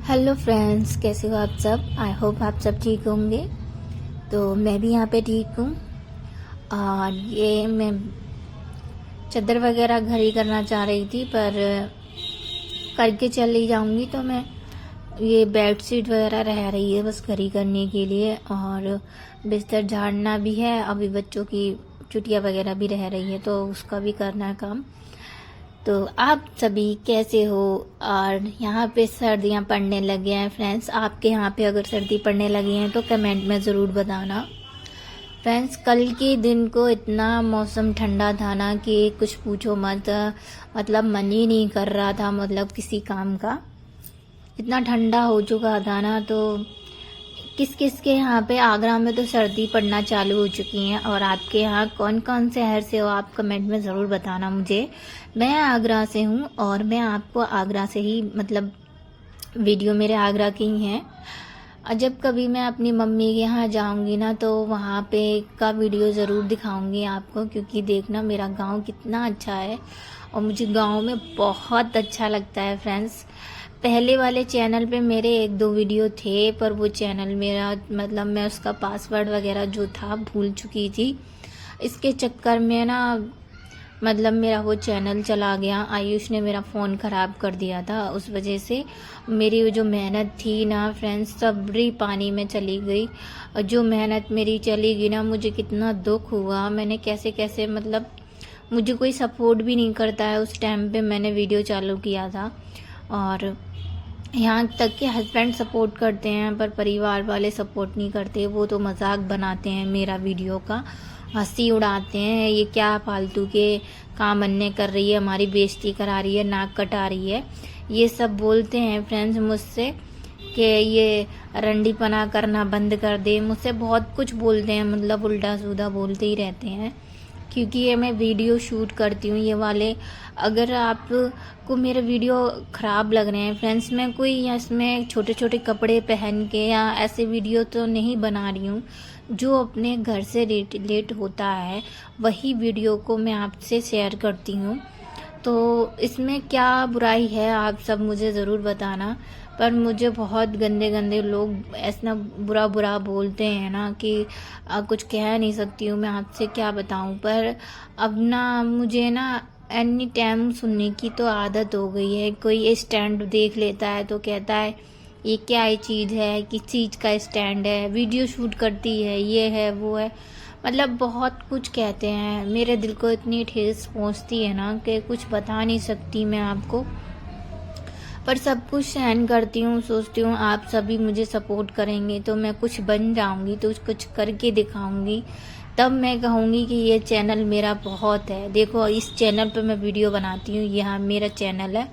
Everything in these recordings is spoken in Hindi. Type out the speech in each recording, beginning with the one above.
हेलो फ्रेंड्स, कैसे हो आप सब। आई होप आप सब ठीक होंगे। तो मैं भी यहाँ पे ठीक हूँ। और ये मैं चादर वगैरह घर ही करना चाह रही थी, पर करके चली जाऊँगी तो मैं ये बेडशीट वगैरह रह रही है बस घर ही करने के लिए। और बिस्तर झाड़ना भी है, अभी बच्चों की छुट्टियाँ वगैरह भी रह रही है तो उसका भी करना है काम। तो आप सभी कैसे हो। और यहाँ पे सर्दियाँ पड़ने लगे हैं फ्रेंड्स। आपके यहाँ पे अगर सर्दी पड़ने लगी है तो कमेंट में ज़रूर बताना फ्रेंड्स। कल के दिन को इतना मौसम ठंडा था ना कि कुछ पूछो मत। मतलब मन ही नहीं कर रहा था, मतलब किसी काम का। इतना ठंडा हो चुका था ना। तो किस किस के यहाँ पे आगरा में तो सर्दी पड़ना चालू हो चुकी है। और आपके यहाँ कौन कौन से शहर से हो आप कमेंट में ज़रूर बताना मुझे। मैं आगरा से हूँ और मैं आपको आगरा से ही, मतलब वीडियो मेरे आगरा की ही हैं। और जब कभी मैं अपनी मम्मी के यहाँ जाऊँगी ना तो वहाँ पे का वीडियो ज़रूर दिखाऊँगी आपको, क्योंकि देखना मेरा गांव कितना अच्छा है और मुझे गांव में बहुत अच्छा लगता है फ्रेंड्स। पहले वाले चैनल पे मेरे एक दो वीडियो थे, पर वो चैनल मेरा, मतलब मैं उसका पासवर्ड वगैरह जो था भूल चुकी थी। इसके चक्कर में ना, मतलब मेरा वो चैनल चला गया। आयुष ने मेरा फ़ोन ख़राब कर दिया था, उस वजह से मेरी जो मेहनत थी ना फ्रेंड्स, सबरी पानी में चली गई। और जो मेहनत मेरी चली गई ना, मुझे कितना दुख हुआ। मैंने कैसे कैसे, मतलब मुझे कोई सपोर्ट भी नहीं करता है। उस टाइम पे मैंने वीडियो चालू किया था और यहाँ तक कि हस्बैंड सपोर्ट करते हैं, पर परिवार वाले सपोर्ट नहीं करते। वो तो मजाक बनाते हैं मेरा वीडियो का, हंसी उड़ाते हैं। ये क्या फालतू के काम अन्य कर रही है, हमारी बेइज्जती करा रही है, नाक कटा रही है, ये सब बोलते हैं फ्रेंड्स मुझसे कि ये रंडीपना करना बंद कर दे। मुझसे बहुत कुछ बोलते हैं, मतलब उल्टा सीधा बोलते ही रहते हैं, क्योंकि ये मैं वीडियो शूट करती हूँ ये वाले। अगर आपको मेरे वीडियो ख़राब लग रहे हैं फ्रेंड्स, मैं कोई इसमें छोटे छोटे कपड़े पहन के या ऐसे वीडियो तो नहीं बना रही हूँ। जो अपने घर से रिलेट होता है वही वीडियो को मैं आपसे शेयर करती हूँ। तो इसमें क्या बुराई है आप सब मुझे ज़रूर बताना। पर मुझे बहुत गंदे गंदे लोग ऐसा बुरा बुरा बोलते हैं ना कि कुछ कह नहीं सकती हूँ मैं आपसे, क्या बताऊँ। पर अब ना मुझे ना एनी टाइम सुनने की तो आदत हो गई है। कोई स्टैंड देख लेता है तो कहता है ये क्या ये चीज़ है, किस चीज़ का स्टैंड है, वीडियो शूट करती है, ये है वो है, मतलब बहुत कुछ कहते हैं। मेरे दिल को इतनी ठेस पहुंचती है ना कि कुछ बता नहीं सकती मैं आपको। पर सब कुछ सहन करती हूँ, सोचती हूँ आप सभी मुझे सपोर्ट करेंगे तो मैं कुछ बन जाऊंगी, तो कुछ करके दिखाऊंगी। तब मैं कहूँगी कि ये चैनल मेरा बहुत है। देखो इस चैनल पे मैं वीडियो बनाती हूँ, यहाँ मेरा चैनल है।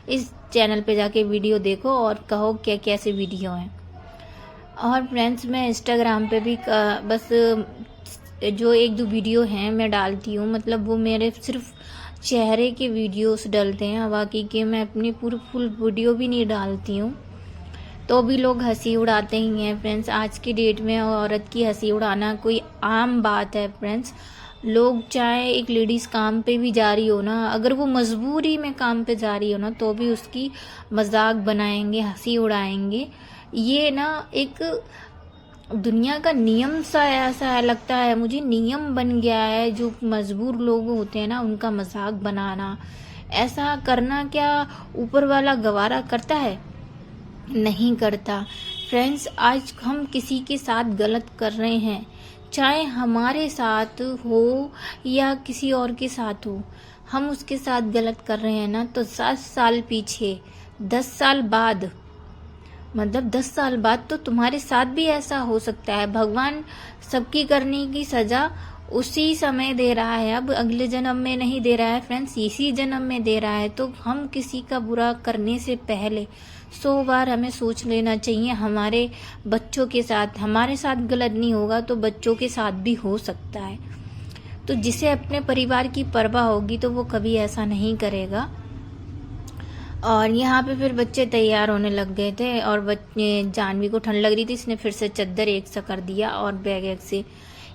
इस चैनल पे जाके वीडियो देखो और कहो क्या कैसे वीडियो हैं। और फ्रेंड्स मैं इंस्टाग्राम पे भी बस जो एक दो वीडियो हैं मैं डालती हूँ, मतलब वो मेरे सिर्फ चेहरे के वीडियोस डलते हैं, बाकी के मैं अपनी पूरी फुल वीडियो भी नहीं डालती हूँ। तो भी लोग हंसी उड़ाते ही हैं फ्रेंड्स। आज की डेट में औरत की हंसी उड़ाना कोई आम बात है फ्रेंड्स। लोग चाहे एक लेडीज काम पे भी जा रही हो ना, अगर वो मजबूरी में काम पे जा रही हो ना, तो भी उसकी मजाक बनाएंगे, हंसी उड़ाएंगे। ये ना एक दुनिया का नियम सा ऐसा लगता है मुझे, नियम बन गया है। जो मजबूर लोग होते हैं ना उनका मजाक बनाना, ऐसा करना क्या ऊपर वाला गवारा करता है? नहीं करता फ्रेंड्स। आज हम किसी के साथ गलत कर रहे हैं, चाहे हमारे साथ हो या किसी और के साथ हो, हम उसके साथ गलत कर रहे हैं ना, तो 7 साल पीछे 10 साल बाद, मतलब 10 साल बाद तो तुम्हारे साथ भी ऐसा हो सकता है। भगवान सबकी करने की सजा उसी समय दे रहा है, अब अगले जन्म में नहीं दे रहा है फ्रेंड्स, इसी जन्म में दे रहा है। तो हम किसी का बुरा करने से पहले 100 बार हमें सोच लेना चाहिए। हमारे बच्चों के साथ, हमारे साथ गलत नहीं होगा तो बच्चों के साथ भी हो सकता है। तो जिसे अपने परिवार की परवाह होगी तो वो कभी ऐसा नहीं करेगा। और यहाँ पे फिर बच्चे तैयार होने लग गए थे और बच्चे, जानवी को ठंड लग रही थी, इसने फिर से चादर एक सा कर दिया और बैग एक से।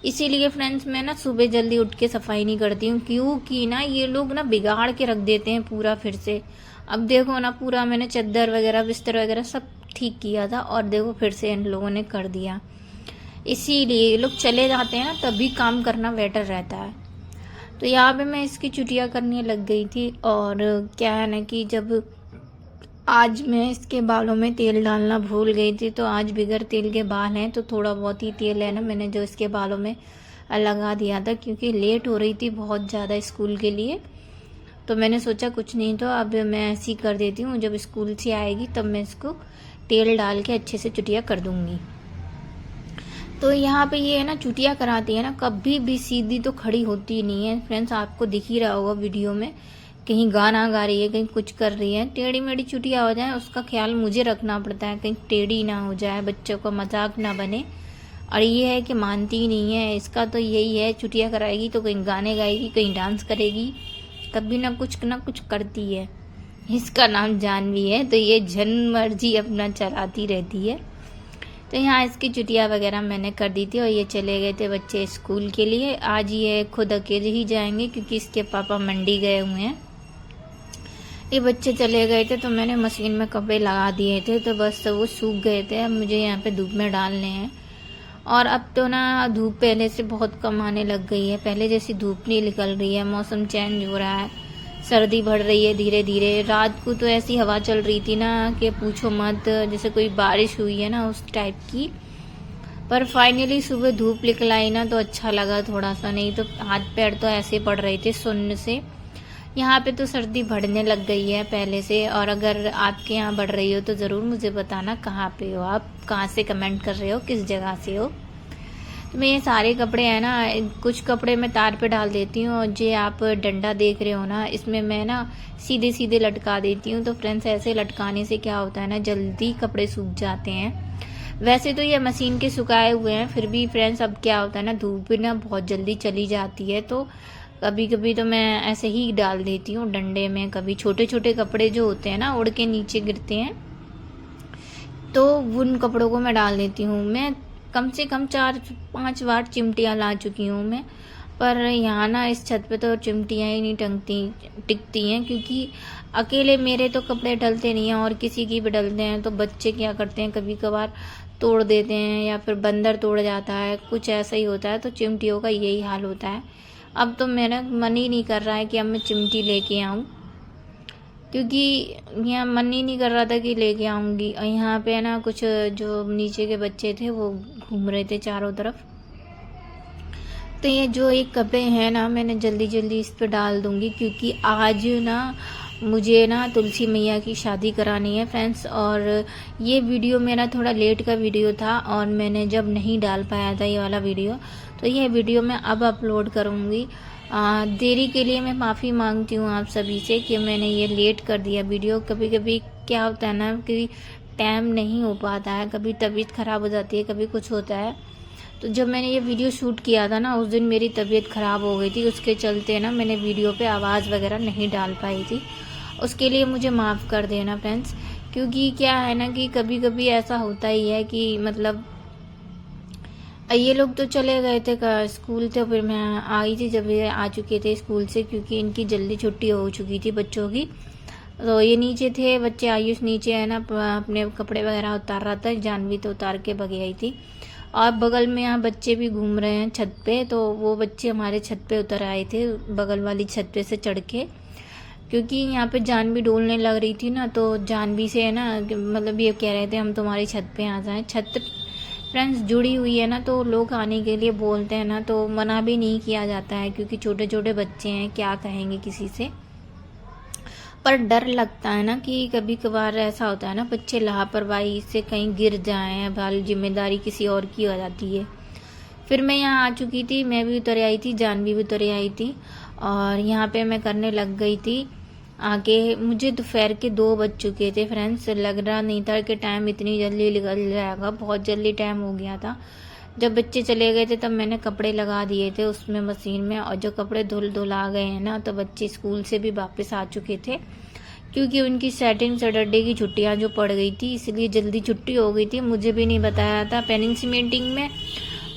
इसीलिए फ्रेंड्स मैं ना सुबह जल्दी उठ के सफाई नहीं करती हूँ, क्योंकि ना ये लोग ना बिगाड़ के रख देते हैं पूरा फिर से। अब देखो ना, पूरा मैंने चादर वगैरह बिस्तर वगैरह सब ठीक किया था और देखो फिर से इन लोगों ने कर दिया। इसीलिए ये लोग चले जाते हैं ना तभी काम करना बेटर रहता है। तो यहाँ पे मैं इसकी चुटिया करने लग गई थी और क्या है ना कि जब आज मैं इसके बालों में तेल डालना भूल गई थी, तो आज बिगर तेल के बाल हैं तो थोड़ा बहुत ही तेल है ना मैंने जो इसके बालों में लगा दिया था, क्योंकि लेट हो रही थी बहुत ज़्यादा स्कूल के लिए। तो मैंने सोचा कुछ नहीं तो अब मैं ऐसे ही कर देती हूँ, जब स्कूल से आएगी तब मैं इसको तेल डाल के अच्छे से चुटिया कर दूँगी। तो यहाँ पे ये है ना चुटिया कराती है ना कभी भी सीधी तो खड़ी होती नहीं है फ्रेंड्स, आपको दिख ही रहा होगा वीडियो में। कहीं गाना गा रही है, कहीं कुछ कर रही है, टेढ़ी मेढ़ी चुटिया हो जाए उसका ख्याल मुझे रखना पड़ता है, कहीं टेढ़ी ना हो जाए, बच्चों का मजाक ना बने। और ये है कि मानती ही नहीं है, इसका तो यही है चुटिया कराएगी तो कहीं गाने गाएगी, कहीं डांस करेगी, कभी ना कुछ करती है। इसका नाम जानवी है, तो ये जन मर्जी अपना चलाती रहती है। तो यहाँ इसकी चुटिया वगैरह मैंने कर दी थी और ये चले गए थे बच्चे स्कूल के लिए। आज ये खुद अकेले ही जाएंगे क्योंकि इसके पापा मंडी गए हुए हैं। ये बच्चे चले गए थे तो मैंने मशीन में कपड़े लगा दिए थे, तो बस वो सूख गए थे। अब मुझे यहाँ पे धूप में डालने हैं। और अब तो ना धूप पहले से बहुत कम आने लग गई है, पहले जैसी धूप नहीं निकल रही है, मौसम चेंज हो रहा है, सर्दी बढ़ रही है धीरे धीरे। रात को तो ऐसी हवा चल रही थी ना कि पूछो मत, जैसे कोई बारिश हुई है ना उस टाइप की। पर फाइनली सुबह धूप निकल आई ना तो अच्छा लगा थोड़ा सा, नहीं तो हाथ पैर तो ऐसे पड़ रहे थे सुन्न से। यहाँ पे तो सर्दी बढ़ने लग गई है पहले से। और अगर आपके यहाँ बढ़ रही हो तो ज़रूर मुझे बताना कहाँ पे हो आप, कहाँ से कमेंट कर रहे हो, किस जगह से हो। तो मैं ये सारे कपड़े हैं ना, कुछ कपड़े मैं तार पे डाल देती हूँ और जो आप डंडा देख रहे हो ना इसमें मैं ना सीधे सीधे लटका देती हूँ। तो फ्रेंड्स ऐसे लटकाने से क्या होता है ना जल्दी कपड़े सूख जाते हैं। वैसे तो ये मशीन के सुखाए हुए हैं, फिर भी फ्रेंड्स अब क्या होता है ना धूप ना बहुत जल्दी चली जाती है, तो कभी कभी तो मैं ऐसे ही डाल देती हूँ डंडे में। कभी छोटे छोटे कपड़े जो होते हैं ना उड़ के नीचे गिरते हैं तो उन कपड़ों को मैं डाल देती हूँ। मैं कम से कम 4-5 बार चिमटियाँ ला चुकी हूँ मैं, पर यहाँ ना इस छत पे तो चिमटियाँ ही नहीं टिकती हैं, क्योंकि अकेले मेरे तो कपड़े डलते नहीं हैं और किसी की भी डलते हैं तो बच्चे क्या करते हैं कभी कभार तोड़ देते हैं या फिर बंदर तोड़ जाता है, कुछ ऐसा ही होता है। तो चिमटियों का यही हाल होता है। अब तो मेरा मन ही नहीं कर रहा है कि अब मैं चिमटी लेके आऊँ, क्योंकि यहाँ मन ही नहीं कर रहा था कि लेके आऊँगी। और यहाँ पे ना कुछ जो नीचे के बच्चे थे वो घूम रहे थे चारों तरफ। तो ये जो एक कपड़े हैं ना मैंने जल्दी जल्दी इस पे डाल दूँगी, क्योंकि आज ना मुझे ना तुलसी मैया की शादी करानी है फ्रेंड्स। और ये वीडियो मेरा थोड़ा लेट का वीडियो था और मैंने जब नहीं डाल पाया था ये वाला वीडियो, तो ये वीडियो मैं अब अपलोड करूँगी। देरी के लिए मैं माफ़ी मांगती हूँ आप सभी से कि मैंने ये लेट कर दिया वीडियो। कभी कभी क्या होता है ना कि टाइम नहीं हो पाता है, कभी तबीयत ख़राब हो जाती है, कभी कुछ होता है। तो जब मैंने ये वीडियो शूट किया था ना उस दिन मेरी तबीयत ख़राब हो गई थी, उसके चलते ना मैंने वीडियो पे आवाज़ वगैरह नहीं डाल पाई थी। उसके लिए मुझे माफ़ कर देना फ्रेंड्स, क्योंकि क्या है ना कि कभी कभी ऐसा होता ही है कि मतलब ये लोग तो चले गए थे स्कूल, तो फिर मैं आई थी जब ये आ चुके थे स्कूल से, क्योंकि इनकी जल्दी छुट्टी हो चुकी थी बच्चों की। तो ये नीचे थे बच्चे, आयुष नीचे है ना अपने कपड़े वगैरह उतार रहा था, जानवी तो उतार के भग आई थी। और बगल में यहाँ बच्चे भी घूम रहे हैं छत पे, तो वो बच्चे हमारे छत पे उतर आए थे बगल वाली छत पे से चढ़ के, क्योंकि यहाँ पे जानवी डोलने लग रही थी ना। तो जानवी से है ना मतलब ये कह रहे थे हम तुम्हारी छत पे आ जाएं। छत फ्रेंड्स जुड़ी हुई है ना तो लोग आने के लिए बोलते हैं ना, तो मना भी नहीं किया जाता है, क्योंकि छोटे छोटे बच्चे हैं क्या कहेंगे किसी से। पर डर लगता है ना कि कभी कभार ऐसा होता है ना बच्चे लापरवाही से कहीं गिर जाएं, भाल जिम्मेदारी किसी और की हो जाती है। फिर मैं यहाँ आ चुकी थी, मैं भी उतर आई थी, जानवी भी उतर आई थी और यहाँ पे मैं करने लग गई थी आगे। मुझे दोपहर के 2 बज चुके थे फ्रेंड्स, लग रहा नहीं था कि टाइम इतनी जल्दी निकल जाएगा, बहुत जल्दी टाइम हो गया था। जब बच्चे चले गए थे तब मैंने कपड़े लगा दिए थे उसमें मशीन में, और जो कपड़े धुला गए हैं ना तो बच्चे स्कूल से भी वापस आ चुके थे, क्योंकि उनकी सैटरडे की छुट्टियां जो पड़ गई थी इसलिए जल्दी छुट्टी हो गई थी। मुझे भी नहीं बताया था पेरेंट्स मीटिंग में,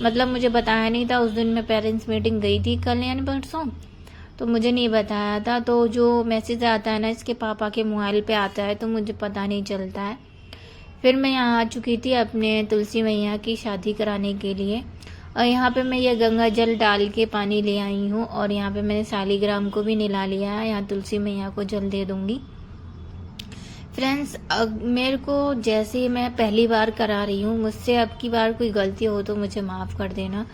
मतलब मुझे बताया नहीं था। उस दिन मैं पेरेंट्स मीटिंग गई थी कल यानी परसों, तो मुझे नहीं बताया था। तो जो मैसेज आता है ना इसके पापा के मोबाइल पे आता है तो मुझे पता नहीं चलता है। फिर मैं यहाँ आ चुकी थी अपने तुलसी मैया की शादी कराने के लिए, और यहाँ पे मैं ये गंगा जल डाल के पानी ले आई हूँ, और यहाँ पे मैंने शालिग्राम को भी नहला लिया है। यहाँ तुलसी मैया को जल दे दूँगी। फ्रेंड्स, मेरे को जैसे मैं पहली बार करा रही हूँ, मुझसे अब की बार कोई गलती हो तो मुझे माफ़ कर देना,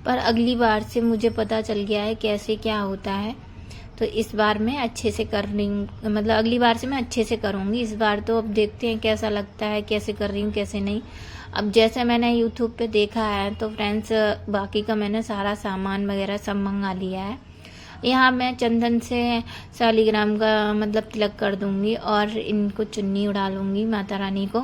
पर अगली बार से मुझे पता चल गया है कैसे क्या होता है, तो इस बार मैं अच्छे से कर रही हूँ, मतलब अगली बार से मैं अच्छे से करूँगी। इस बार तो अब देखते हैं कैसा लगता है, कैसे कर रही हूँ कैसे नहीं। अब जैसे मैंने यूट्यूब पे देखा है तो फ्रेंड्स, बाकी का मैंने सारा सामान वगैरह सब मंगा लिया है। यहाँ मैं चंदन से शालिग्राम का मतलब तिलक कर दूंगी, और इनको चुन्नी उड़ा लूँगी माता रानी को।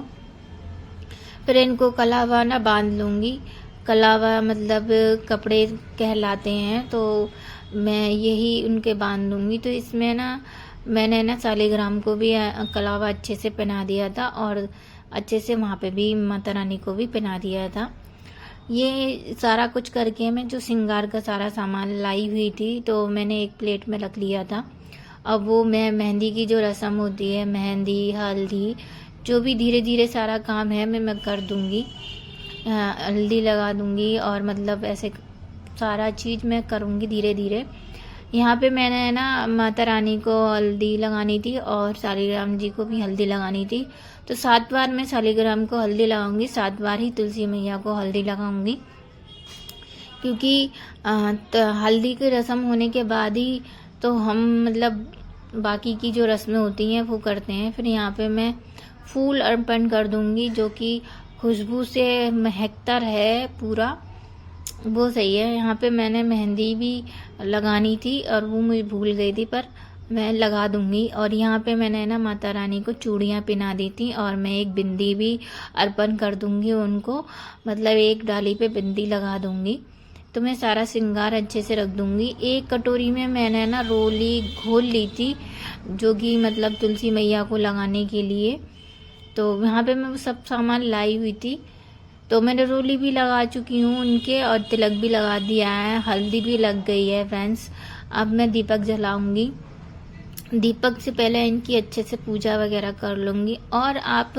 फिर इनको कलावा ना बांध लूँगी। कलावा मतलब कपड़े कहलाते हैं, तो मैं यही उनके बांध दूँगी। तो इसमें ना मैंने ना शालिग्राम को भी कलावा अच्छे से पहना दिया था, और अच्छे से वहाँ पे भी माता रानी को भी पहना दिया था। ये सारा कुछ करके मैं जो श्रृंगार का सारा सामान लाई हुई थी, तो मैंने एक प्लेट में रख लिया था। अब वो मैं मेहंदी की जो रस्म होती है, मेहंदी हल्दी जो भी धीरे धीरे सारा काम है मैं कर दूँगी। हल्दी लगा दूँगी, और मतलब ऐसे सारा चीज़ मैं करूँगी धीरे धीरे। यहाँ पे मैंने ना माता रानी को हल्दी लगानी थी, और शालिग्राम जी को भी हल्दी लगानी थी। तो 7 बार मैं शालिग्राम को हल्दी लगाऊंगी, 7 बार ही तुलसी मैया को हल्दी लगाऊंगी, क्योंकि हल्दी की रस्म होने के बाद ही तो हम मतलब बाकी की जो रस्में होती हैं वो करते हैं। फिर यहाँ पे मैं फूल अर्पण कर दूंगी, जो कि खुशबू से महकता है पूरा, वो सही है। यहाँ पे मैंने मेहंदी भी लगानी थी, और वो मुझे भूल गई थी, पर मैं लगा दूंगी। और यहाँ पे मैंने ना माता रानी को चूड़ियाँ पहना दी थी, और मैं एक बिंदी भी अर्पण कर दूंगी उनको, मतलब एक डाली पे बिंदी लगा दूंगी। तो मैं सारा श्रृंगार अच्छे से रख दूंगी। एक कटोरी में मैंने ना रोली घोल ली थी, जो कि मतलब तुलसी मैया को लगाने के लिए। तो यहाँ पे मैं वो सब सामान लाई हुई थी। तो मैंने रोली भी लगा चुकी हूँ उनके, और तिलक भी लगा दिया है, हल्दी भी लग गई है फ्रेंड्स। अब मैं दीपक जलाऊंगी। दीपक से पहले इनकी अच्छे से पूजा वगैरह कर लूँगी। और आप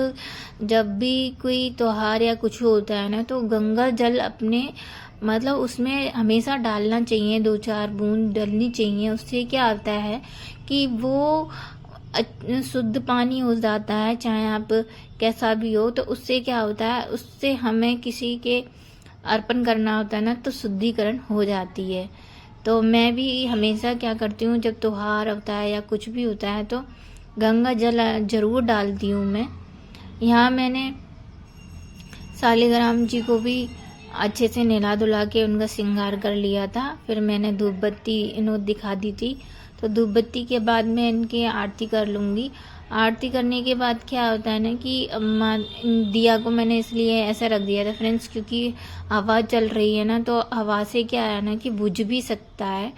जब भी कोई त्योहार या कुछ होता है ना, तो गंगा जल अपने मतलब उसमें हमेशा डालना चाहिए, 2-4 बूंद डलनी चाहिए। उससे क्या होता है कि वो शुद्ध पानी हो जाता है, चाहे आप कैसा भी हो। तो उससे क्या होता है, उससे हमें किसी के अर्पण करना होता है ना, तो शुद्धिकरण हो जाती है। तो मैं भी हमेशा क्या करती हूँ, जब त्योहार होता है या कुछ भी होता है तो गंगा जल जरूर डालती हूँ मैं। यहाँ मैंने शालिग्राम जी को भी अच्छे से नहला धुला के उनका श्रृंगार कर लिया था। फिर मैंने धूप बत्ती इन्हों दिखा दी थी। तो धूप बत्ती के बाद मैं इनकी आरती कर लूँगी। आरती करने के बाद क्या होता है ना कि दिया को मैंने इसलिए ऐसा रख दिया था फ्रेंड्स, क्योंकि हवा चल रही है ना, तो हवा से क्या है ना कि बुझ भी सकता है।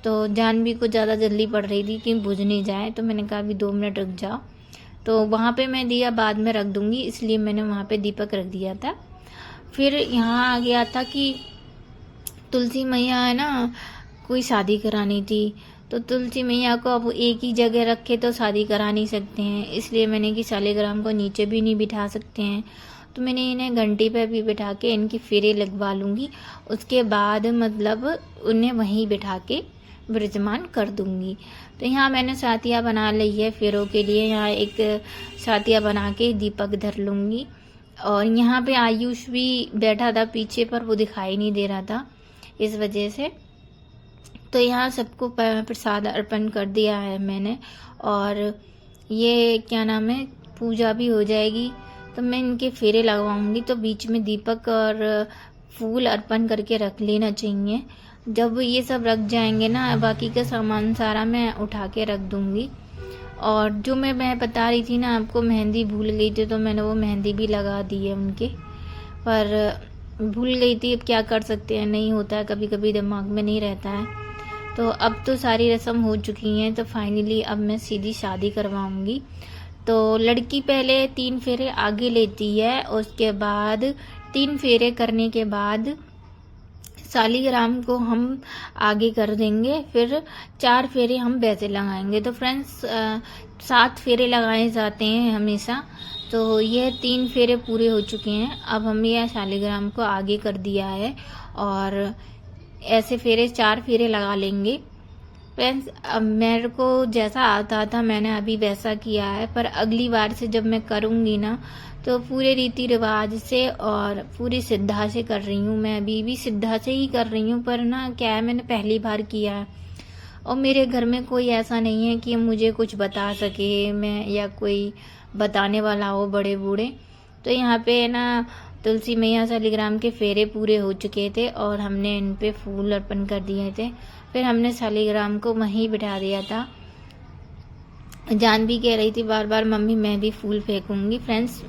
तो जान भी कुछ ज़्यादा जल्दी पड़ रही थी कि बुझ नहीं जाए, तो मैंने कहा अभी 2 मिनट रुक जाओ। तो वहाँ पे मैं दिया बाद में रख दूँगी, इसलिए मैंने वहाँ पे दीपक रख दिया था। फिर यहाँ आ गया था कि तुलसी मैया है ना, कोई शादी करानी थी। तो तुलसी मैया को अब एक ही जगह रखे तो शादी करा नहीं सकते हैं, इसलिए मैंने कि शालिग्राम को नीचे भी नहीं बिठा सकते हैं। तो मैंने इन्हें घंटी पे भी बिठा के इनकी फेरे लगवा लूँगी। उसके बाद मतलब उन्हें वहीं बिठा के विराजमान कर दूँगी। तो यहाँ मैंने साथिया बना ली है फेरों के लिए। यहाँ एक साथिया बना के दीपक धर लूँगी। और यहाँ पे आयुष भी बैठा था पीछे, पर वो दिखाई नहीं दे रहा था इस वजह से। तो यहाँ सबको प्रसाद अर्पण कर दिया है मैंने। और ये क्या नाम है, पूजा भी हो जाएगी। तो मैं इनके फेरे लगवाऊंगी। तो बीच में दीपक और फूल अर्पण करके रख लेना चाहिए। जब ये सब रख जाएंगे ना, बाकी का सामान सारा मैं उठा के रख दूंगी। और जो मैं बता रही थी ना आपको, मेहंदी भूल गई थी, तो मैंने वो मेहंदी भी लगा दी है उनके, पर भूल गई थी। अब क्या कर सकते हैं, नहीं होता है, कभी कभी दिमाग में नहीं रहता है। तो अब तो सारी रस्म हो चुकी हैं। तो फाइनली अब मैं सीधी शादी करवाऊंगी। तो लड़की पहले 3 फेरे आगे लेती है, उसके बाद 3 फेरे करने के बाद शालिग्राम को हम आगे कर देंगे। फिर 4 फेरे हम वैसे लगाएंगे। तो फ्रेंड्स 7 फेरे लगाए जाते हैं हमेशा। तो ये 3 फेरे पूरे हो चुके हैं। अब हमने यह शालिग्राम को आगे कर दिया है और ऐसे फेरे 4 फेरे लगा लेंगे। फ्रेंड्स, अब मेरे को जैसा आता था मैंने अभी वैसा किया है, पर अगली बार से जब मैं करूँगी ना तो पूरे रीति रिवाज से और पूरी श्रद्धा से कर रही हूँ। मैं अभी भी श्रद्धा से ही कर रही हूँ, पर ना क्या है, मैंने पहली बार किया है और मेरे घर में कोई ऐसा नहीं है कि मुझे कुछ बता सके मैं, या कोई बताने वाला हो बड़े बूढ़े। तो यहाँ पे ना तुलसी मैया शालिग्राम के फेरे पूरे हो चुके थे और हमने इन पे फूल अर्पण कर दिए थे। फिर हमने शालिग्राम को वहीं बिठा दिया था। जान भी कह रही थी बार बार, मम्मी मैं भी फूल फेंकूंगी। फ्रेंड्स,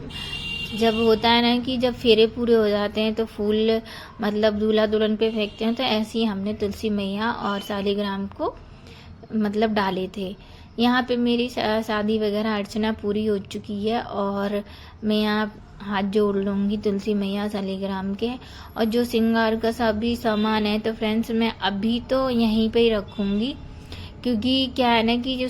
जब होता है ना कि जब फेरे पूरे हो जाते हैं तो फूल मतलब दूल्हा दुल्हन पे फेंकते हैं, तो ऐसे ही हमने तुलसी मैया और शालिग्राम को मतलब डाले थे। यहाँ पे मेरी शादी वगैरह अर्चना पूरी हो चुकी है और मैं यहाँ हाथ जोड़ लूँगी तुलसी मैया शालिग्राम के। और जो श्रृंगार का सभी सामान है तो फ्रेंड्स मैं अभी तो यहीं पे ही रखूँगी, क्योंकि क्या है ना कि जो